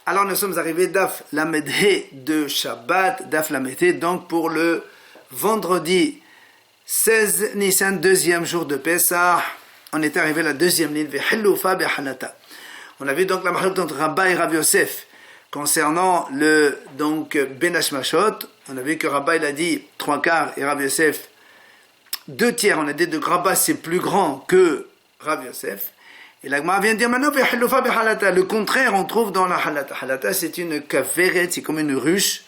Alors nous sommes arrivés Daf Lamedhe de Shabbat, Daf Lamedhe, donc pour le vendredi 16 Nissan, deuxième jour de Pessah. On est arrivé à la deuxième ligne, Vehilufa Behanata. On a vu donc la marque entre Rabba et Rav Yosef concernant le donc Ben Hashmashot. On a vu que Rabba il a dit 3/4 et Rav Yosef 2/3. On a dit que Rabba c'est plus grand que Rav Yosef. Et la Gemara vient de dire maintenant, le contraire on trouve dans la halata. Halata c'est une kaveret, c'est comme une ruche.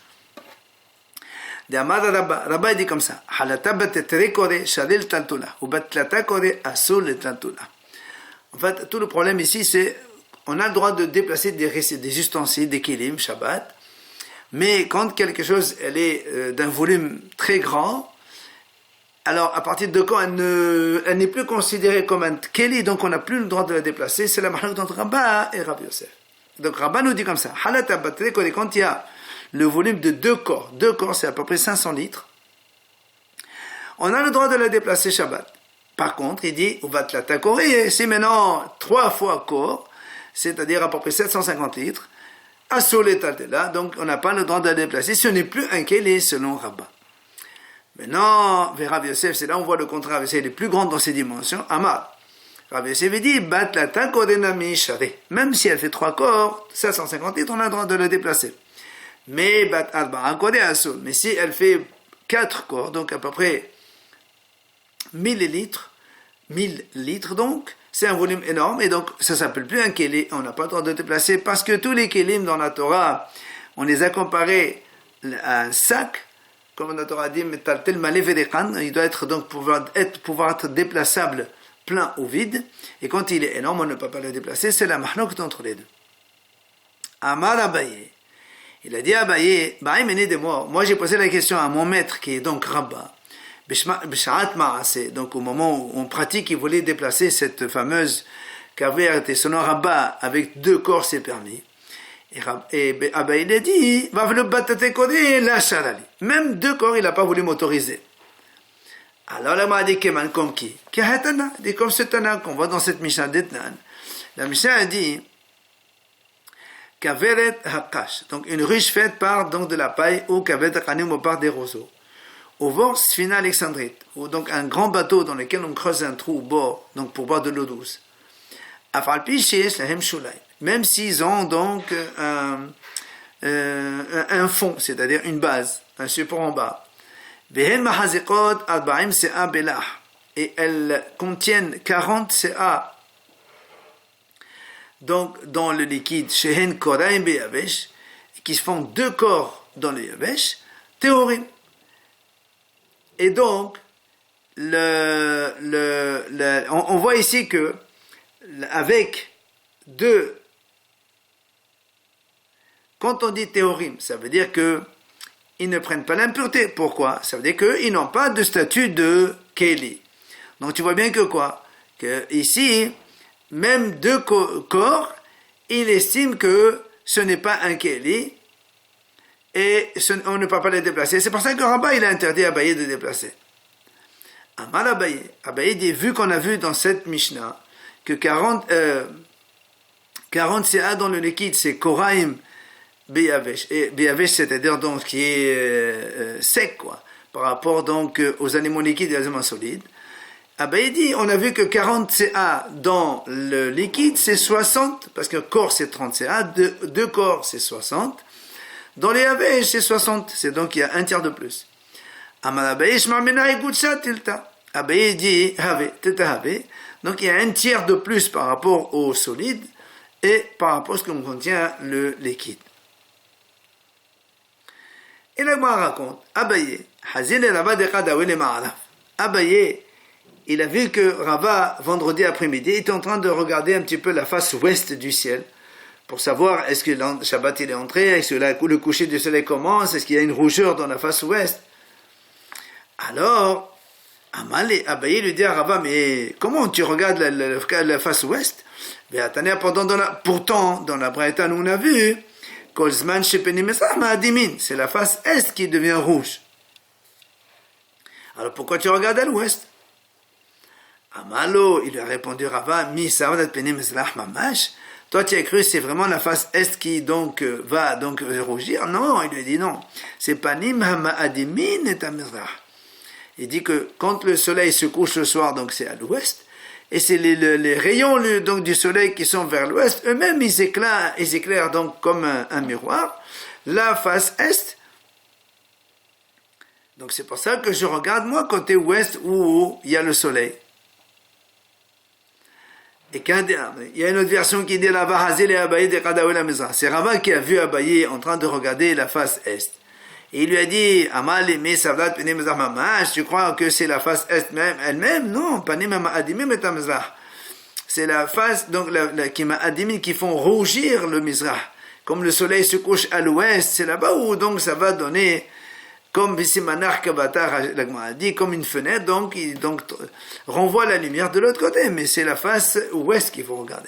Rabba dit comme ça, halata batetre kore shalil tantula, ou batlata kore asul tantula. En fait, tout le problème ici c'est, on a le droit de déplacer des ustensiles, des kilim, Shabbat, mais quand quelque chose elle est d'un volume très grand, alors, à partir de quand elle n'est plus considérée comme un keli, donc on n'a plus le droit de la déplacer, c'est la marque entre Rabba et Rav Yosef. Donc Rabba nous dit comme ça, halata batre, quand il y a le volume de 2 corps c'est à peu près 500 litres, on a le droit de la déplacer Shabbat. Par contre, il dit, uvatlata koré, c'est maintenant 3 fois corps, c'est-à-dire à peu près 750 litres, à soletatela, donc on n'a pas le droit de la déplacer, ce n'est plus un keli selon Rabba. Maintenant, vers Rav Yosef, c'est là où on voit le contraire. Rav Yosef est plus grand dans ses dimensions. Amar. Rav Yosef dit, même si elle fait 3 corps, 750 litres, on a le droit de la déplacer. Mais, mais si elle fait 4 corps, donc à peu près 1000 litres donc, c'est un volume énorme, et donc ça s'appelle plus un kéli, on n'a pas le droit de déplacer, parce que tous les kélim dans la Torah, on les a comparés à un sac, comme la Torah dit, il doit être donc pouvoir être déplaçable plein ou vide, et quand il est énorme, on ne peut pas le déplacer, c'est la mahnok entre les deux. Amar Abaye, il a dit à Abaye, moi j'ai posé la question à mon maître qui est donc Rabba, donc au moment où on pratique, il voulait déplacer cette fameuse caverne, et selon Rabba, avec 2 corps c'est permis. Et Abaye il a dit, même 2 corps, il n'a pas voulu m'autoriser. Alors là, m'a dit, comme qui? Dit comme ce Tana qu'on voit dans cette Mishnah d'Etnan. La Mishnah a dit, Kaveret Hakash, donc une ruche faite par donc de la paille, ou Kaveret Hakanim, ou par des roseaux. Au bord Sfina Alexandrite, ou donc un grand bateau dans lequel on creuse un trou au bord, donc pour boire de l'eau douce. Afalpi Sheesh Lahem Shulai. Même s'ils ont donc un fond, c'est-à-dire une base, un support en bas. Et elles contiennent 40 CA. Donc, dans le liquide, qui se font 2 corps dans le Yavesh, théorim. Et donc, on voit ici que, avec 2, quand on dit théorim, ça veut dire que ils ne prennent pas l'impureté. Pourquoi? Ça veut dire qu'ils n'ont pas de statut de Kéli. Donc tu vois bien que quoi? Que ici, même 2 corps, il estime que ce n'est pas un Kéli et on ne peut pas les déplacer. C'est pour ça que Rabba il a interdit à Abaye de déplacer. Amar Abaye dit, vu qu'on a vu dans cette Mishnah que 40 CA dans le liquide, c'est Koraim Biyavesh. Et Biyavesh, c'est-à-dire donc qui est sec, quoi, par rapport donc aux aliments liquides et aux aliments solides. Abaye dit, on a vu que 40 CA dans le liquide, c'est 60, parce qu'un corps c'est 30 CA, 2 corps c'est 60. Dans les Yavesh, c'est 60, c'est donc il y a 1/3 de plus. Amar Abaye, Shmamena Igutsa Tilta. Abaye dit, donc il y a 1/3 de plus par rapport au solide et par rapport à ce qu'on contient le liquide. Et la Gemara raconte, Abaye, Abaye, il a vu que Rava, vendredi après-midi, était en train de regarder un petit peu la face ouest du ciel, pour savoir est-ce que le Shabbat il est entré, est-ce que le coucher du soleil commence, est-ce qu'il y a une rougeur dans la face ouest. Alors, Abaye lui dit à Rava, mais comment tu regardes la face ouest? Pourtant, dans la Braïta, nous on a vu, c'est la face est qui devient rouge. Alors pourquoi tu regardes à l'ouest? Amalo, il lui a répondu Rava, toi tu as cru c'est vraiment la face est qui donc va donc rougir. Non, il lui dit non, c'est panim hama'adimin et amizrah. Il dit que quand le soleil se couche le soir, donc c'est à l'ouest, et c'est les rayons donc du soleil qui sont vers l'ouest, eux-mêmes ils éclairent donc comme un miroir la face est. Donc c'est pour ça que je regarde moi côté ouest où il y a le soleil. Et il y a une autre version qui dit c'est Rava qui a vu Abaye en train de regarder la face est. Et il lui a dit, tu crois que c'est la face est même, elle-même? Non, c'est la face donc qui font rougir le Mizrah. Comme le soleil se couche à l'ouest, c'est là-bas où donc ça va donner, comme Visimanar Kavatar a dit, comme une fenêtre, donc il renvoie la lumière de l'autre côté, mais c'est la face ouest qu'il faut regarder.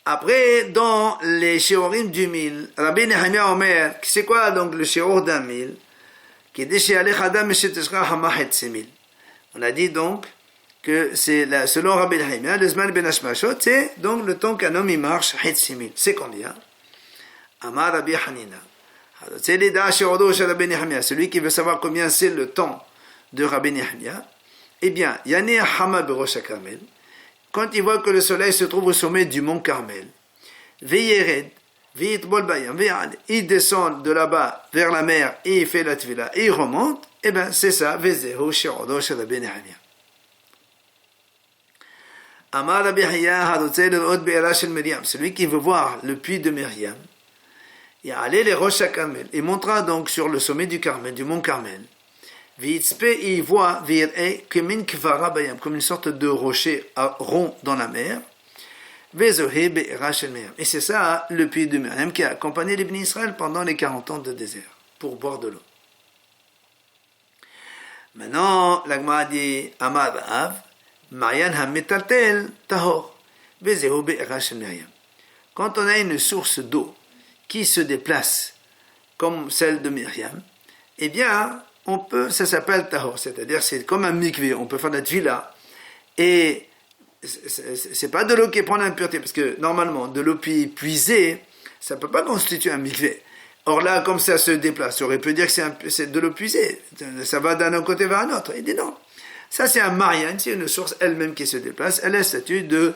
Après, dans les Shiurim du mil, Rabbi Nehemia Omer, c'est quoi donc le Shiur d'un mil? On a dit donc que c'est selon Rabbi Nehemia, le Zman ben Hashmashot, c'est donc le temps qu'un homme il marche, Hetzimil. C'est combien? Amar Rabbi Hanina. C'est l'Ida Shiurodo chez Rabbi Nehemia, celui qui veut savoir combien c'est le temps de Rabbi Nehemia. Eh bien, Yané Hama Berosh HaKarmel, quand il voit que le soleil se trouve au sommet du mont Carmel, il descend de là-bas vers la mer et il fait la tvila et il remonte, et bien c'est ça, celui qui veut voir le puits de Myriam, il allait les roches à Carmel, il montera donc sur le sommet du Carmel, du mont Carmel. Il voit comme une sorte de rocher rond dans la mer. Et c'est ça le puits de Myriam qui a accompagné les Bnei Israël pendant les 40 ans de désert pour boire de l'eau. Maintenant, la Gemara dit Amar Av, Mayan HaMetaltel Tahor, Vezehu Be'era Shel Myriam. Quand on a une source d'eau qui se déplace comme celle de Myriam, eh bien, ça s'appelle tahor, c'est-à-dire c'est comme un mikvé, on peut faire de la tvila, et c'est pas de l'eau qui prend l'impureté, parce que normalement, de l'eau puisée, ça peut pas constituer un mikvé. Or là, comme ça se déplace, on aurait pu dire que c'est de l'eau puisée, ça va d'un côté vers un autre. Il dit non, ça c'est un marian, c'est une source elle-même qui se déplace, elle a le statut de,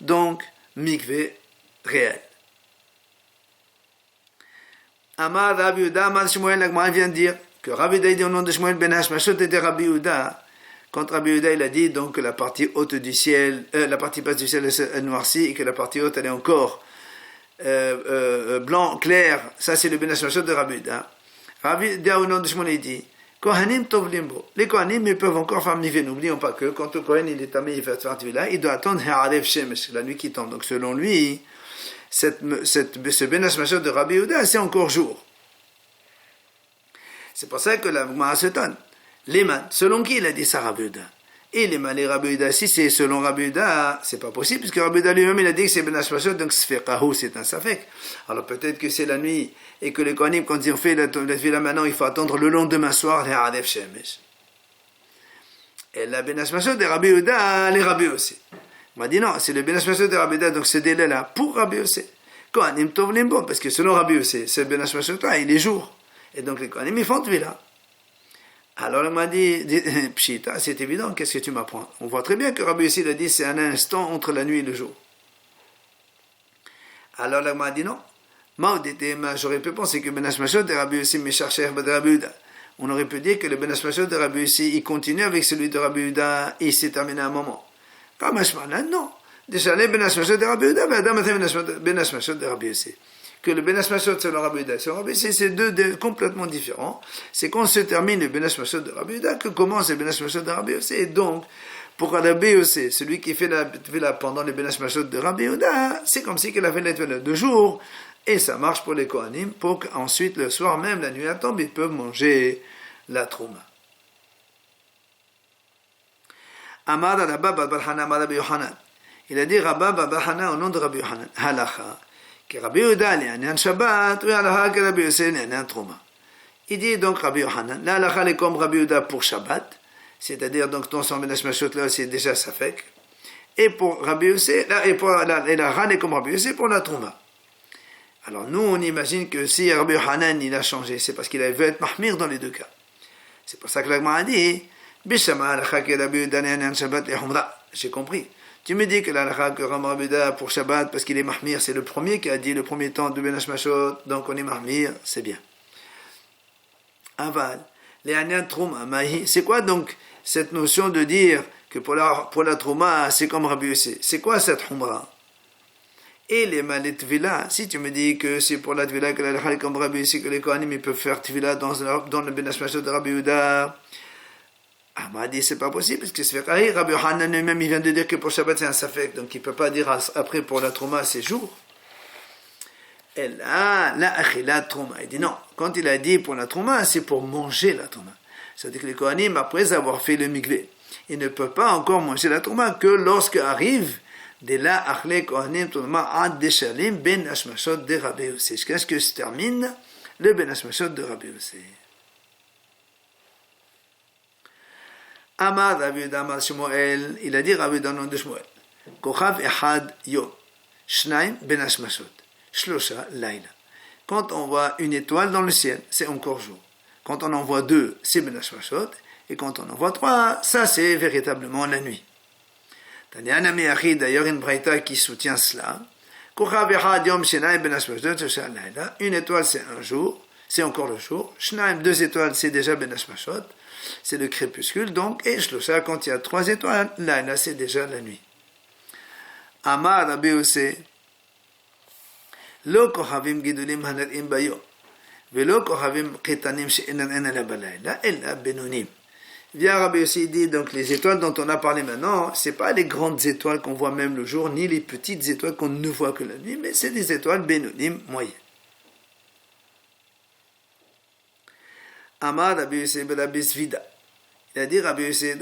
donc, mikvé réel. Amar Rabbi Yehuda, Amar Shmuel, la Gemara vient de dire que Rabbi Yehuda dit au nom de Shmuel ben Hashmashot était Rabbi Yehuda. Quand Rabbi Yehuda il a dit donc que la partie haute du ciel, la partie basse du ciel est noircie et que la partie haute elle est encore blanc clair, ça c'est le ben Hashmashot de Rabbi Yehuda. Rabbi Yehuda au nom de Shmuel il dit Kohanim tov limbo. Les Kohanim ils peuvent encore faire mikvé. N'oublions pas que quand le Kohen il est tamé, il fait faire là, il doit attendre Ha'arev Shemesh, la nuit qui tombe. Donc selon lui, ce Ben Hashmashot de Rabbi Yehuda, c'est encore jour. C'est pour ça que la Gemara s'étonne. Léman, selon qui il a dit ça Rabbi Yehuda? Et les Rabbi Yehuda, si c'est selon Rabbi Yehuda, c'est pas possible, puisque Rabbi Yehuda lui-même il a dit que c'est Ben Hashmashot, donc c'est un safek. Alors peut-être que c'est la nuit, et que les Kohanim, quand ils ont fait la tvila maintenant, il faut attendre le lendemain soir, les Ha'arev Shemesh. Et la Ben Hashmashot de Rabbi Yehuda, les Rabbi aussi. On m'a dit non, c'est le Ben Hashmashot de Rabbi Yehuda, donc ce délai-là, pour Rabbi Yossé. Kohanim tov limbo, parce que selon Rabbi Yossé, ce Ben Hashmashot-là, il est jour. Et donc les Kohanim, ils font tvila. Alors il m'a dit, Pshita, c'est évident, qu'est-ce que tu m'apprends? On voit très bien que Rabbi Yossé a dit, c'est un instant entre la nuit et le jour. Alors il m'a dit non. J'aurais pu penser que Ben Hashmashot de Rabbi Yossé, mais chercher de Rabbi Yehuda. On aurait pu dire que le Ben Hashmashot de Rabbi Yossé, il continue avec celui de Rabbi Yehuda, et il s'est terminé à un moment. Comme Hashmalan, non. Déjà, les Ben Hashmashot de Rabbi Yehuda, Ben Hashmashot de Rabbi Yossé. Que le Ben Hashmashot selon Rabbi Yehuda, selon Rabbi Yossé, c'est deux complètement différents. C'est quand se termine le Ben Hashmashot de Rabbi Yehuda que commence le Ben Hashmashot de Rabbi Yossé. Et donc, pour Rabbi Yossé, celui qui fait la tvila pendant le Ben Hashmashot de Rabbi Yehuda, c'est comme si qu'il a fait la tvila de jour, et ça marche pour les Kohanim, pour qu'ensuite, le soir même, la nuit à tombe, ils peuvent manger la trouma. Amar Rabba Barhana Amar Rabbi Yohanan. Il a dit Rabba Barhana au nom de Rabbi Yohanan. Halacha. Que Rabbi Yehuda l'Yanyan Shabbat, ou halacha que Rabbi Yossé l'Yanyan Trouma. Il dit donc Rabbi Yohanan, la halacha est comme Rabbi Yehuda pour Shabbat, c'est-à-dire donc ton sang Ben Hashmashot là c'est déjà safek, Et pour Rabbi Yossé, et la Ran est comme Rabbi Yossé pour la Trouma. Alors nous, on imagine que si Rabbi Hanan il a changé, c'est parce qu'il veut être mahmir dans les deux cas. C'est pour ça que l'Agma a dit, j'ai compris. Tu me dis que l'alakha que Rabbi Uda pour Shabbat, parce qu'il est mahmir, c'est le premier qui a dit le premier temps de Ben Hashmashot, donc on est mahmir, c'est bien. Aval, les Anyan Trouma, c'est quoi donc cette notion de dire que pour la Trouma, c'est comme Rabbi Yossé? C'est quoi cette Humra? Et les Malet Tvila, si tu me dis que c'est pour la Tvila que l'alakha est comme Rabbi Yossé, que les Kohanim ils peuvent faire Tvila dans le Ben Hashmashot de Rabbi Uda, ah, m'a dit c'est pas possible parce que c'est fait Rabbi Hanan lui-même il vient de dire que pour Shabbat c'est un safek, donc il peut pas dire après pour la Trouma c'est jour. Et là, la achila Trouma, il dit non, quand il a dit pour la Trouma c'est pour manger la Trouma. C'est-à-dire que les Kohanim après avoir fait le mikvé, ils ne peuvent pas encore manger la Trouma que lorsque arrive de la achle Kohanim Trouma ad deshalim ben hashmashot de Rabbi Yossé. Qu'est-ce que se termine le ben hashmashot de Rabbi Yossé? Amar Rabbi Yehuda Amar Shmuel, il a dit Rabbi Yehuda nom de Shmuel. Kochav Echad Yom, Shnaim Ben Hashmashot, Shlosha Laila. Quand on voit une étoile dans le ciel, c'est encore jour. Quand on en voit deux, c'est Ben Hashmashot. Et quand on en voit trois, ça c'est véritablement la nuit. Tanya Meachi, d'ailleurs une braïta qui soutient cela. Kochav Echad Yom, Shnaim Ben Hashmashot, Shlosha Laila. Une étoile c'est un jour, c'est encore le jour. Shnaim, deux étoiles, c'est déjà Ben Hashmashot. C'est le crépuscule, donc, et Shlosha, quand il y a trois étoiles, là, c'est déjà la nuit. Amar Rabbi Yossé, Lo kohavim gidulim hanarim bayom, velo kohavim ketanim she'enan ena la balayla, ella benonim. Vient Rabbi Yossé dit, donc les étoiles dont on a parlé maintenant, c'est pas les grandes étoiles qu'on voit même le jour, ni les petites étoiles qu'on ne voit que la nuit, mais c'est des étoiles benonim moyennes. Amar Rabbi Yossé Rabbi Zvida. Il a dit Rabbi Yossé,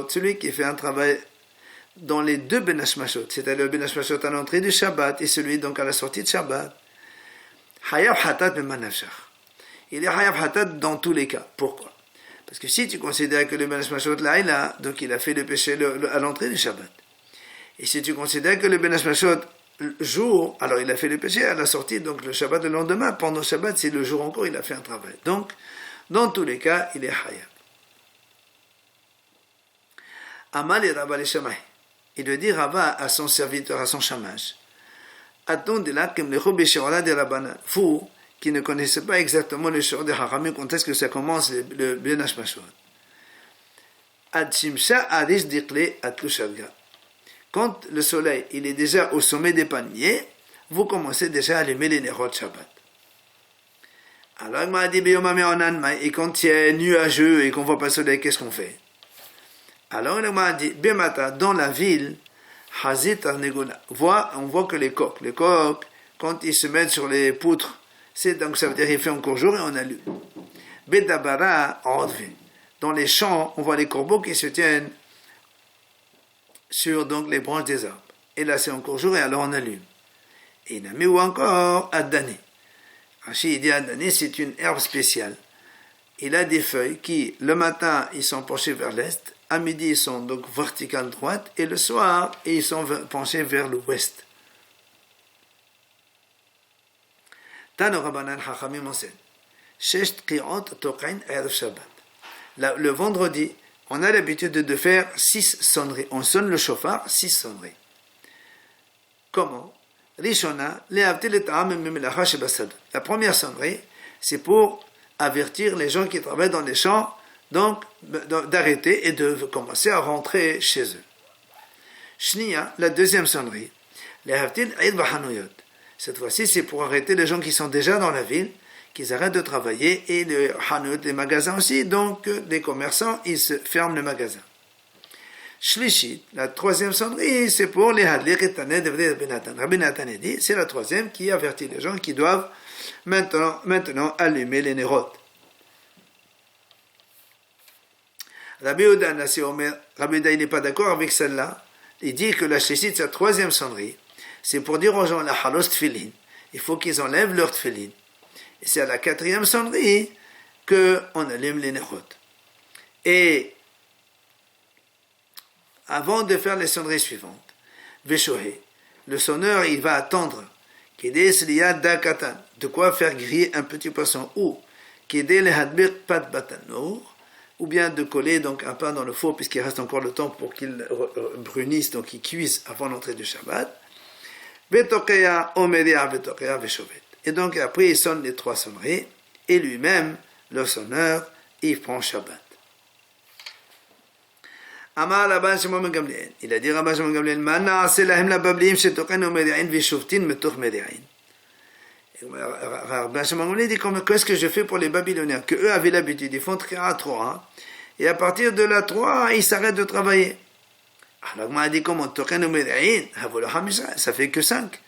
celui qui fait un travail dans les deux Ben Hashmashot, c'est-à-dire le Ben Hashmashot à l'entrée du Shabbat et celui donc à la sortie de Shabbat, Hayav Hatat Bemanafshach. Il est Hayav Hatat dans tous les cas. Pourquoi? Parce que si tu considères que le Ben Hashmashot là, donc il a fait le péché à l'entrée du Shabbat. Et si tu considères que le Ben Hashmashot jour, alors il a fait le péché à la sortie, donc le Shabbat le lendemain, pendant le Shabbat, c'est le jour encore, il a fait un travail. Donc, dans tous les cas, il est hayab. Amal et Rabba le Shamay. Il veut dire Rabba à son serviteur, à son chamash. Attendez là, comme le Chobi Shorah de Rabbana. Vous, qui ne connaissez pas exactement le Shor de Haramim, quand est-ce que ça commence le Ben Hashmashot. Ad Shimsha Arish Dikle Atlushadga. Quand le soleil il est déjà au sommet des palmiers, vous commencez déjà à allumer les Nerot Shabbat. Alors il m'a dit, et quand il est nuageux et qu'on ne voit pas le soleil, qu'est-ce qu'on fait? Alors il m'a dit, Bemata, dans la ville, Hazit Arnegola, on voit que les coqs, quand ils se mettent sur les poutres, donc ça veut dire qu'il fait encore jour et on allume. Bedabara Ordve, dans les champs, on voit les corbeaux qui se tiennent sur donc les branches des arbres. Et là c'est encore jour et alors on allume. Et il a mis ou encore Adani. Rachid dit Adani, c'est une herbe spéciale. Il a des feuilles qui, le matin, ils sont penchés vers l'est, à midi, ils sont donc verticales droite, et le soir, ils sont penchés vers l'ouest. Tano Rabbanan Chachamim enseigne. Shesh Qirot Tokain Erev Shabbat. Le vendredi, on a l'habitude de faire 6 sonneries. On sonne le chauffard, 6 sonneries. Comment? Rishona, la première sonnerie, c'est pour avertir les gens qui travaillent dans les champs, donc d'arrêter et de commencer à rentrer chez eux. Shniya, la deuxième sonnerie, cette fois-ci, c'est pour arrêter les gens qui sont déjà dans la ville, qu'ils arrêtent de travailler, et les hanut, les magasins aussi, donc les commerçants, ils se ferment le magasin. Shlishit, la troisième sonnerie, c'est pour les hadlir et taned de Rabbi Nathan. Rabbi Nathan dit, c'est la troisième qui avertit les gens qui doivent maintenant allumer les nérotes. Rabbi Yehuda il n'est pas d'accord avec celle-là. Il dit que la shlishit, c'est la troisième sonnerie. C'est pour dire aux gens, la halos tfilin, il faut qu'ils enlèvent leur tfilin. Et c'est à la quatrième sonnerie qu'on allume les nérotes. Et avant de faire les sonneries suivantes. Veshohe, le sonneur, il va attendre de quoi faire griller un petit poisson, ou ou bien de coller donc un pain dans le four puisqu'il reste encore le temps pour qu'il brunisse, donc il cuise avant l'entrée du Shabbat. Et donc après il sonne les 3 sonneries et lui-même, le sonneur, il prend Shabbat. Amar Rabban Shimon ben Gamliel, il a dit Rabban Shimon ben Gamliel, ma na'aseh lahem labablim shetochen umedi'in v'shoftin metoch medi'in. Rabban Shimon ben Gamliel dit qu'est-ce que je fais pour les Babyloniens, que eux avaient l'habitude, ils font Tri'a 3, et à partir de la 3, ils s'arrêtent de travailler. Alors on a dit comment tochen umedi'in, ça fait que 5,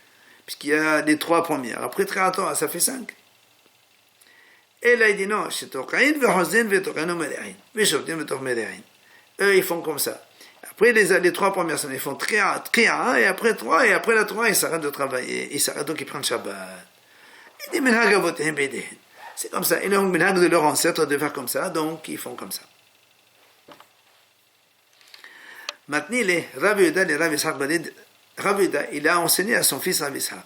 puisqu'il y a les 3 premières. Après Tri'a 3, ça fait 5. Et là il dit non, shetochen v'hozin v'tochen umedi'in v'shoftin metoch medi'in. Eux, ils font comme ça. Après, les 3 premières semaines, ils font Tri'a, et après 3, et après la 3, ils s'arrêtent de travailler. Ils s'arrêtent, donc ils prennent Shabbat. Il dit, c'est comme ça. Ils ont minhag de leur ancêtre de faire comme ça, donc ils font comme ça. Maintenant, les Rav Yehuda, les Rav Yishak, Rav Yehuda, il a enseigné à son fils Rav Yishak.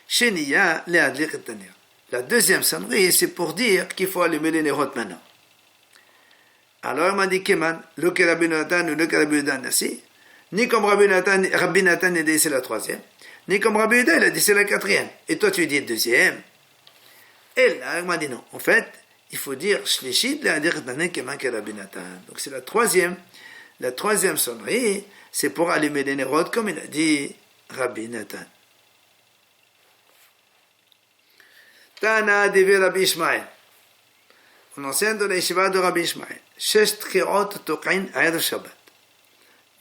Sheniya le adlik et tanir. La deuxième sonnerie, c'est pour dire qu'il faut allumer les nérotes maintenant. Alors il m'a dit Keman, le Rabbi Nathan ou le Rabbi Yehuda Nassi, ni comme Rabbi Nathan a dit c'est la 3e, ni comme Rabbi Yehuda il a dit c'est la 4e, et toi tu dis 2e. Et là il m'a dit non, en fait, il faut dire Shlishit, le Adir Tanen Keman que Rabbi Nathan. Donc c'est la 3e sonnerie, c'est pour allumer les nérodes comme il a dit Rabbi Nathan. Tana Devi Rabbi Ishmael. On enseigne dans la yeshiva de Rabbi Ishmael. 6 tri'ot toqin Erev Shabbat.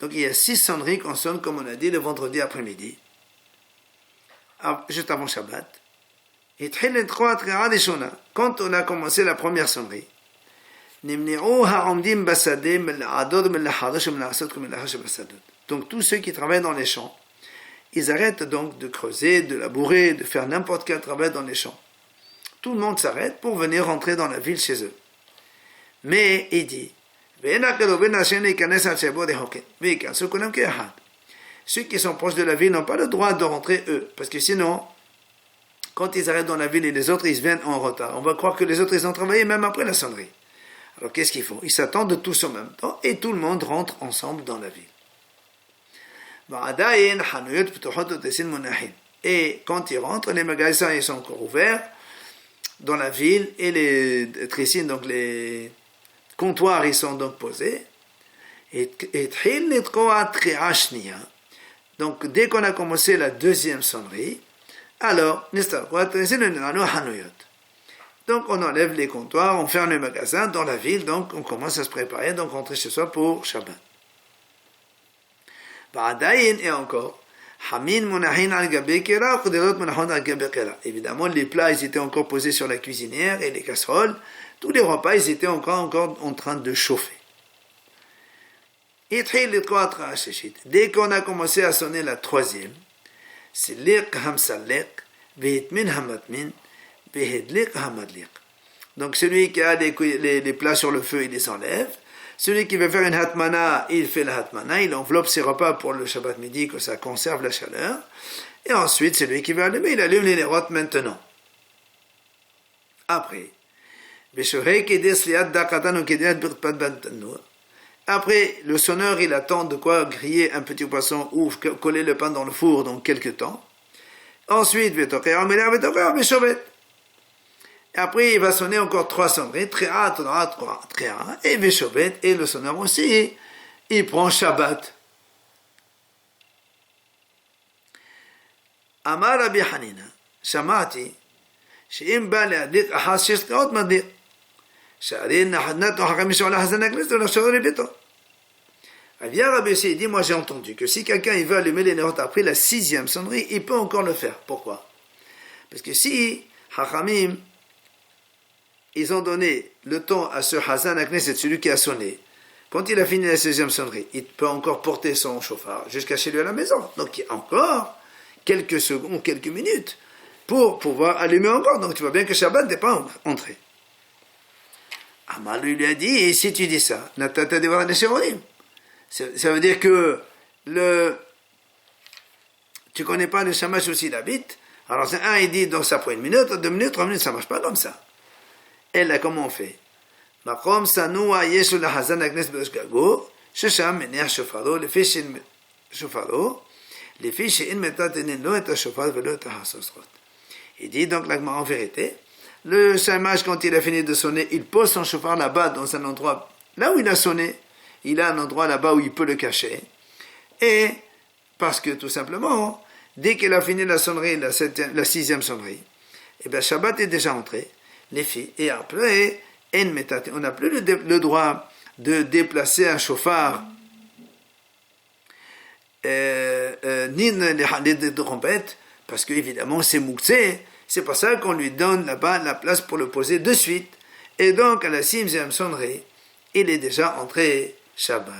Donc il y a 6 sonneries qu'on sonne, comme on a dit, le vendredi après-midi, juste avant Shabbat. Et quand on a commencé la première sonnerie, donc tous ceux qui travaillent dans les champs, ils arrêtent donc de creuser, de labourer, de faire n'importe quel travail dans les champs. Tout le monde s'arrête pour venir rentrer dans la ville chez eux. Mais il dit, ceux qui sont proches de la ville n'ont pas le droit de rentrer eux, parce que sinon, quand ils arrêtent dans la ville et les autres ils viennent en retard, on va croire que les autres ils ont travaillé même après la sonnerie. Alors qu'est-ce qu'ils font? Ils s'attendent tous en même temps et tout le monde rentre ensemble dans la ville. Et quand ils rentrent, les magasins ils sont encore ouverts dans la ville et les tricines, donc les comptoirs, ils sont donc posés. Donc dès qu'on a commencé la deuxième sonnerie, alors donc on enlève les comptoirs, on ferme les magasins dans la ville, donc on commence à se préparer, donc rentrer chez soi pour Shabbat. Et encore, évidemment, les plats ils étaient encore posés sur la cuisinière et les casseroles. Tous les repas ils étaient encore en train de chauffer. Dès qu'on a commencé à sonner la 3e, c'est donc celui qui a les plats sur le feu, il les enlève. Celui qui veut faire une hatmana, il fait la hatmana, il enveloppe ses repas pour le Shabbat midi, que ça conserve la chaleur. Et ensuite, celui qui veut allumer, il allume les nérotes maintenant. Après, le sonneur, il attend de quoi griller un petit poisson ou coller le pain dans le four, donc quelques temps. Ensuite, et après, il va sonner encore 3 sonneries, Tri'a, et Veshovet, et le sonneur aussi, il prend Shabbat. Amar Rabbi Hanina, Shamati, שאם בא להדליק אחת 6 קריאות מדליק. שהרי נתנו חכמים שעולה חזן הכנסת ולחשוב לביתו. Rabbi Yossi, il dit, moi j'ai entendu que si quelqu'un il veut allumer les nérotes après la 6e sonnerie, il peut encore le faire. Pourquoi? Parce que si Hachamim, ils ont donné le temps à ce Hazan Akneset, celui qui a sonné, quand il a fini la 16e sonnerie, il peut encore porter son chauffard jusqu'à chez lui à la maison. Donc il y a encore quelques secondes, quelques minutes pour pouvoir allumer encore. Donc tu vois bien que Shabbat n'est pas entré. Amal lui a dit, et si tu dis ça, Natata devra les Sheronim. Ça veut dire que tu connais pas le shamash aussi il habite. Alors c'est un, il dit donc ça prend 1 minute, 2 minutes, 3 minutes, ça marche pas comme ça. Et là, comment on fait? Makom sanua yeshu la hazan agnes b'eshgago, shesham meniach shofaro, לפי שאין שופרו, לפי שאין מטאטנין לא את השופר ולא את החסוסרות. Il dit donc là, en vérité, le shamash quand il a fini de sonner, il pose son chauffard là-bas dans un endroit, là où il a sonné, il a un endroit là-bas où il peut le cacher. Et parce que tout simplement, dès qu'il a fini la sonnerie, la 6e sonnerie, et bien Shabbat est déjà entré, les filles, et après, on n'a plus le droit de déplacer un chauffard, ni les trompettes, parce qu'évidemment c'est mouktsé, c'est pour ça qu'on lui donne là-bas la place pour le poser de suite, et donc à la 6e sonnerie, il est déjà entré Shabbat.